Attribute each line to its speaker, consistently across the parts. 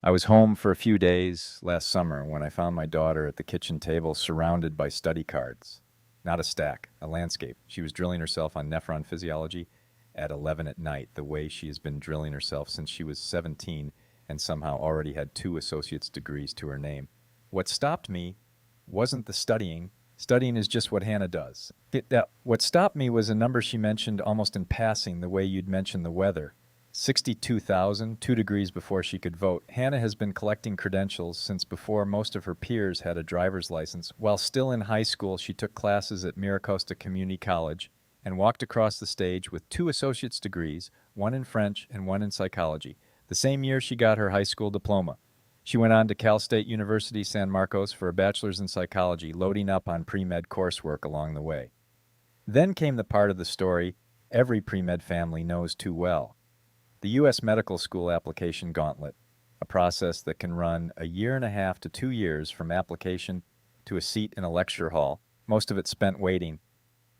Speaker 1: I was home for a few days last summer when I found my daughter at the kitchen table surrounded by study cards. Not a stack, a landscape. She was drilling herself on nephron physiology at 11 at night, the way she has been drilling herself since she was 17 and somehow already had 2 associate's degrees to her name. What stopped me wasn't the studying. Studying is just what Hannah does. What stopped me was a number she mentioned almost in passing, the way you'd mention the weather. 62,000, 2 degrees before she could vote. Hannah has been collecting credentials since before most of her peers had a driver's license. While still in high school, she took classes at Miracosta Community College and walked across the stage with 2 associate's degrees, one in French and one in psychology. The same year she got her high school diploma. She went on to Cal State University San Marcos for a bachelor's in psychology, loading up on pre-med coursework along the way. Then came the part of the story every pre-med family knows too well. The U.S. Medical School application gauntlet, a process that can run a year and a half to 2 years from application to a seat in a lecture hall, most of it spent waiting.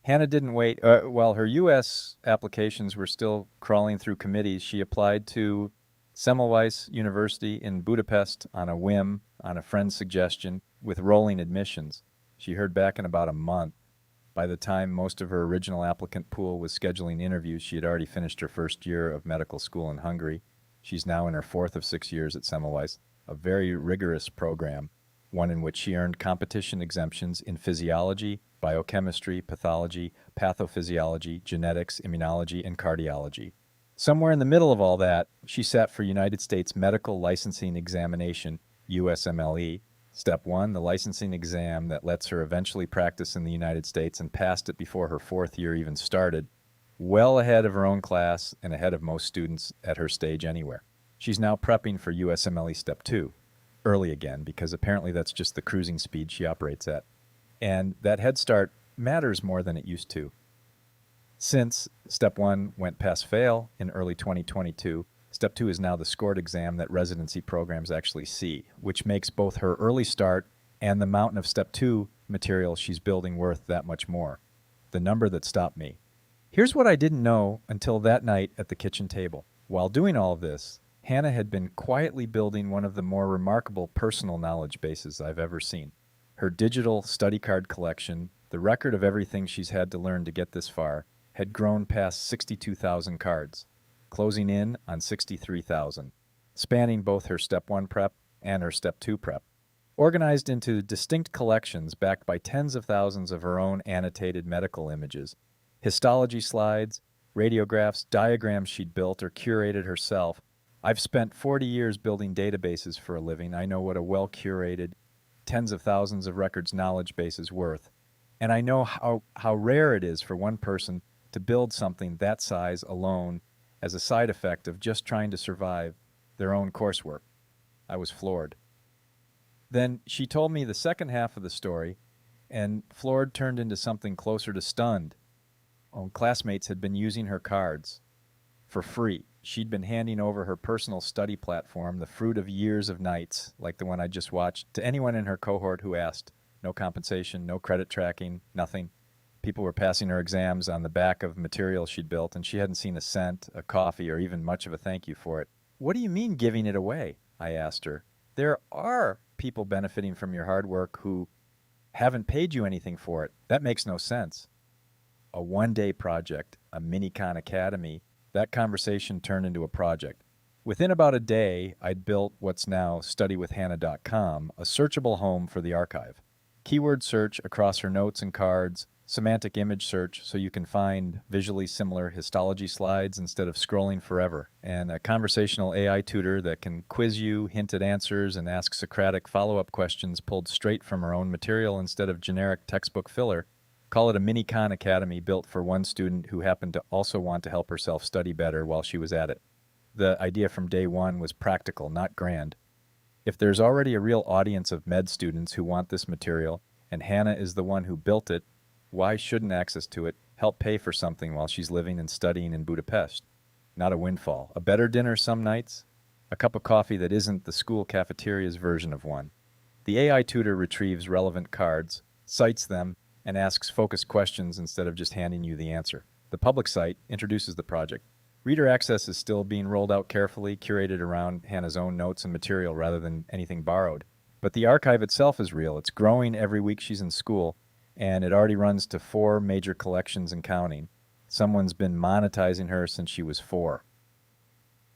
Speaker 1: Hannah didn't wait. While her U.S. applications were still crawling through committees, she applied to Semmelweis University in Budapest on a whim, on a friend's suggestion, with rolling admissions. She heard back in about a month. By the time most of her original applicant pool was scheduling interviews, she had already finished her first year of medical school in Hungary. She's now in her fourth of 6 years at Semmelweis, a very rigorous program, one in which she earned competition exemptions in physiology, biochemistry, pathology, pathophysiology, genetics, immunology, and cardiology. Somewhere in the middle of all that, she sat for United States Medical Licensing Examination, USMLE, Step 1, the licensing exam that lets her eventually practice in the United States, and passed it before her fourth year even started, well ahead of her own class and ahead of most students at her stage anywhere. She's now prepping for USMLE Step 2, early again, because apparently that's just the cruising speed she operates at. And that head start matters more than it used to. Since Step 1 went pass-fail in early 2022, Step 2 is now the scored exam that residency programs actually see, which makes both her early start and the mountain of Step 2 material she's building worth that much more. The number that stopped me. Here's what I didn't know until that night at the kitchen table. While doing all of this, Hannah had been quietly building one of the more remarkable personal knowledge bases I've ever seen. Her digital study card collection, the record of everything she's had to learn to get this far, had grown past 62,000 cards, closing in on 63,000, spanning both her Step 1 prep and her Step 2 prep. Organized into distinct collections backed by tens of thousands of her own annotated medical images, histology slides, radiographs, diagrams she'd built or curated herself. I've spent 40 years building databases for a living. I know what a well-curated, tens of thousands of records knowledge base is worth. And I know how rare it is for one person to build something that size alone as a side effect of just trying to survive their own coursework. I was floored. Then she told me the second half of the story, and floored turned into something closer to stunned. Classmates had been using her cards for free. She'd been handing over her personal study platform, the fruit of years of nights, like the one I just watched, to anyone in her cohort who asked. No compensation, no credit tracking, nothing. People were passing her exams on the back of material she'd built, and she hadn't seen a cent, a coffee, or even much of a thank you for it. What do you mean giving it away? I asked her. There are people benefiting from your hard work who haven't paid you anything for it. That makes no sense. A one-day project, a mini-con academy, that conversation turned into a project. Within about a day, I'd built what's now StudyWithHannah.com, a searchable home for the archive. Keyword search across her notes and cards, semantic image search so you can find visually similar histology slides instead of scrolling forever, and a conversational AI tutor that can quiz you, hint at answers, and ask Socratic follow-up questions pulled straight from her own material instead of generic textbook filler. Call it a mini-con academy built for one student who happened to also want to help herself study better while she was at it. The idea from day one was practical, not grand. If there's already a real audience of med students who want this material, and Hannah is the one who built it, why shouldn't access to it help pay for something while she's living and studying in Budapest? Not a windfall. A better dinner some nights? A cup of coffee that isn't the school cafeteria's version of one. The AI tutor retrieves relevant cards, cites them, and asks focused questions instead of just handing you the answer. The public site introduces the project. Reader access is still being rolled out carefully, curated around Hannah's own notes and material rather than anything borrowed. But the archive itself is real. It's growing every week she's in school, and it already runs to 4 major collections and counting. Someone's been monetizing her since she was 4.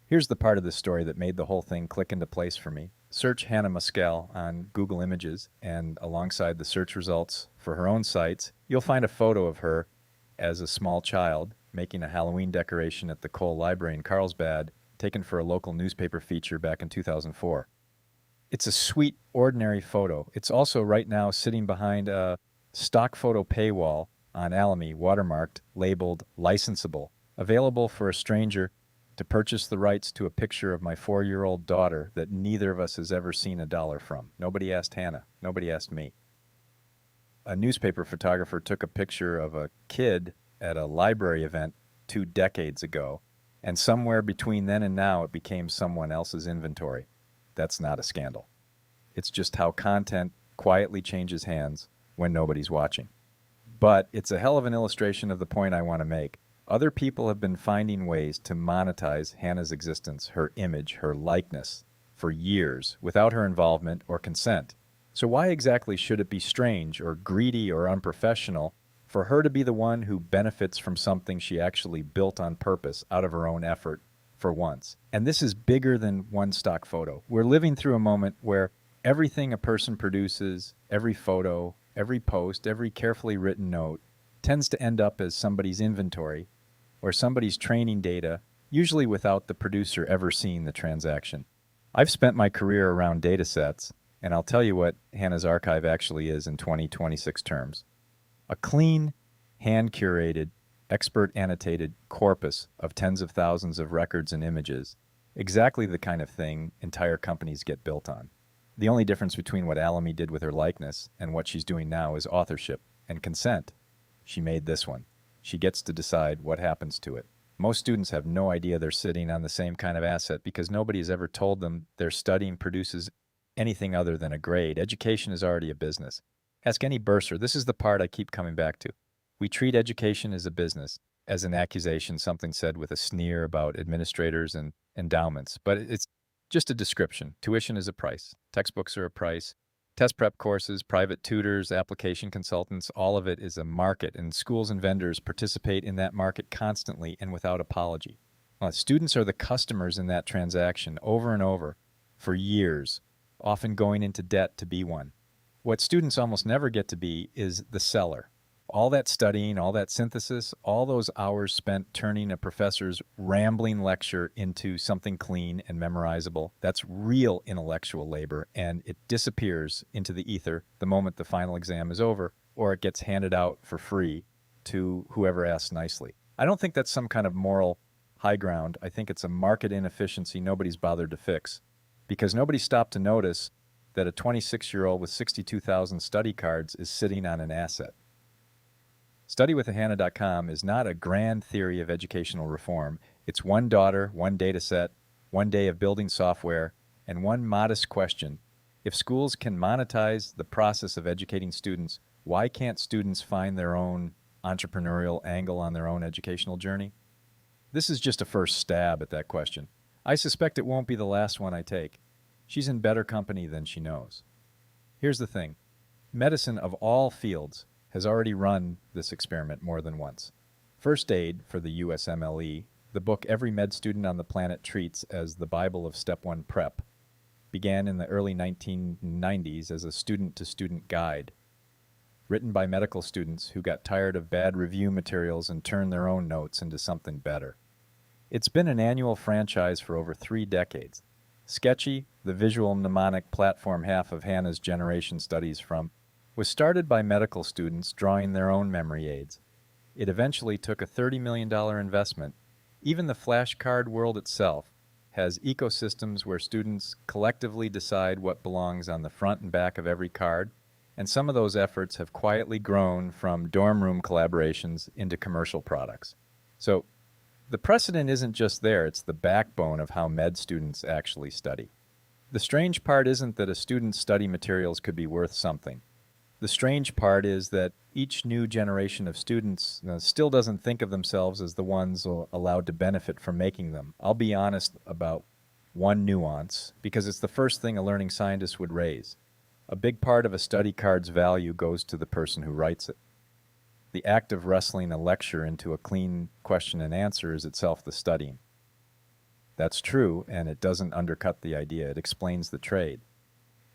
Speaker 1: Here's the part of the story that made the whole thing click into place for me. Search Hannah Muskal on Google Images, and alongside the search results for her own sites, you'll find a photo of her as a small child making a Halloween decoration at the Cole Library in Carlsbad, taken for a local newspaper feature back in 2004. It's a sweet, ordinary photo. It's also right now sitting behind a stock photo paywall on Alamy, watermarked, labeled licensable, available for a stranger to purchase the rights to a picture of my 4-year-old daughter that neither of us has ever seen a dollar from. Nobody asked Hannah. Nobody asked me. A newspaper photographer took a picture of a kid at a library event 2 decades ago, and somewhere between then and now it became someone else's inventory. That's not a scandal. It's just how content quietly changes hands when nobody's watching. But it's a hell of an illustration of the point I want to make. Other people have been finding ways to monetize Hannah's existence, her image, her likeness, for years without her involvement or consent. So why exactly should it be strange or greedy or unprofessional for her to be the one who benefits from something she actually built on purpose out of her own effort for once? And this is bigger than one stock photo. We're living through a moment where everything a person produces, every photo, every post, every carefully written note, tends to end up as somebody's inventory or somebody's training data, usually without the producer ever seeing the transaction. I've spent my career around data sets, and I'll tell you what Hannah's archive actually is in 2026 terms. A clean, hand-curated, expert-annotated corpus of tens of thousands of records and images, exactly the kind of thing entire companies get built on. The only difference between what Alamy did with her likeness and what she's doing now is authorship and consent. She made this one. She gets to decide what happens to it. Most students have no idea they're sitting on the same kind of asset because nobody has ever told them their studying produces anything other than a grade. Education is already a business. Ask any bursar. This is the part I keep coming back to. We treat education as a business, as an accusation, something said with a sneer about administrators and endowments. But it's just a description. Tuition is a price. Textbooks are a price. Test prep courses, private tutors, application consultants, all of it is a market, and schools and vendors participate in that market constantly and without apology. Students are the customers in that transaction over and over for years, often going into debt to be one. What students almost never get to be is the seller. All that studying, all that synthesis, all those hours spent turning a professor's rambling lecture into something clean and memorizable, that's real intellectual labor, and it disappears into the ether the moment the final exam is over, or it gets handed out for free to whoever asks nicely. I don't think that's some kind of moral high ground. I think it's a market inefficiency nobody's bothered to fix, because nobody stopped to notice that a 26-year-old with 62,000 study cards is sitting on an asset. StudyWithAHannah.com is not a grand theory of educational reform. It's one daughter, one data set, one day of building software, and one modest question. If schools can monetize the process of educating students, why can't students find their own entrepreneurial angle on their own educational journey? This is just a first stab at that question. I suspect it won't be the last one I take. She's in better company than she knows. Here's the thing. Medicine of all fields has already run this experiment more than once. First Aid for the USMLE, the book every med student on the planet treats as the Bible of Step 1 prep, began in the early 1990s as a student-to-student guide, written by medical students who got tired of bad review materials and turned their own notes into something better. It's been an annual franchise for over 3 decades. Sketchy, the visual mnemonic platform half of Hannah's generation studies from, was started by medical students drawing their own memory aids. It eventually took a $30 million investment. Even the flashcard world itself has ecosystems where students collectively decide what belongs on the front and back of every card, and some of those efforts have quietly grown from dorm room collaborations into commercial products. So the precedent isn't just there, it's the backbone of how med students actually study. The strange part isn't that a student's study materials could be worth something. The strange part is that Each new generation of students still doesn't think of themselves as the ones allowed to benefit from making them. I'll be honest about one nuance, because it's the first thing a learning scientist would raise. A big part of a study card's value goes to the person who writes it. The act of wrestling a lecture into a clean question and answer is itself the studying. That's true, and it doesn't undercut the idea. It explains the trade.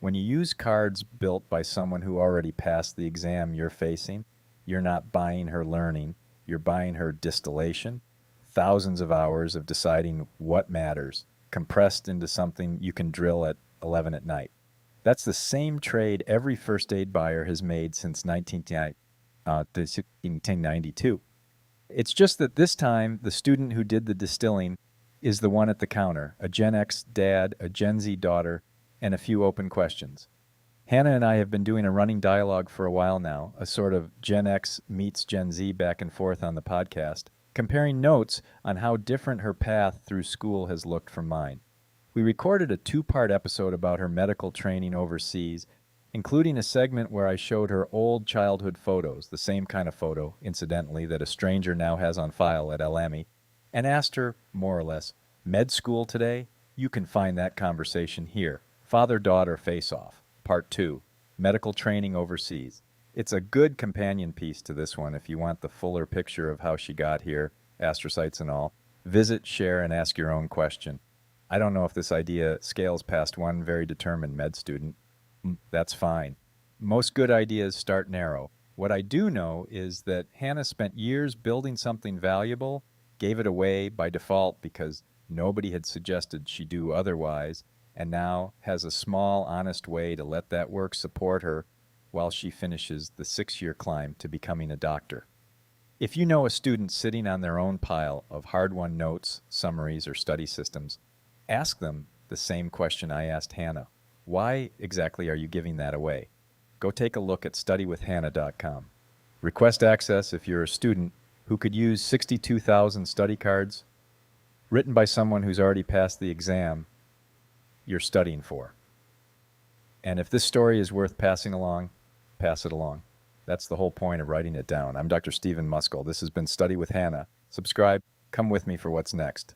Speaker 1: When you use cards built by someone who already passed the exam you're facing, you're not buying her learning, you're buying her distillation, thousands of hours of deciding what matters, compressed into something you can drill at 11 at night. That's the same trade every first aid buyer has made since 1992. It's just that this time, the student who did the distilling is the one at the counter, a Gen X dad, a Gen Z daughter, and a few open questions. Hannah and I have been doing a running dialogue for a while now, a sort of Gen X meets Gen Z back and forth on the podcast, comparing notes on how different her path through school has looked from mine. We recorded a 2-part episode about her medical training overseas, including a segment where I showed her old childhood photos, the same kind of photo, incidentally, that a stranger now has on file at LME, and asked her, more or less, med school today? You can find that conversation here. Father-daughter face-off, part 2, medical training overseas. It's a good companion piece to this one if you want the fuller picture of how she got here, astrocytes and all. Visit, share, and ask your own question. I don't know if this idea scales past one very determined med student. That's fine. Most good ideas start narrow. What I do know is that Hannah spent years building something valuable, gave it away by default because nobody had suggested she do otherwise, and now has a small, honest way to let that work support her while she finishes the 6-year climb to becoming a doctor. If you know a student sitting on their own pile of hard-won notes, summaries, or study systems, ask them the same question I asked Hannah. Why exactly are you giving that away? Go take a look at studywithhannah.com. Request access if you're a student who could use 62,000 study cards written by someone who's already passed the exam you're studying for. And if this story is worth passing along, pass it along. That's the whole point of writing it down. I'm Dr. Stephen Muskal. This has been Study with Hannah. Subscribe. Come with me for what's next.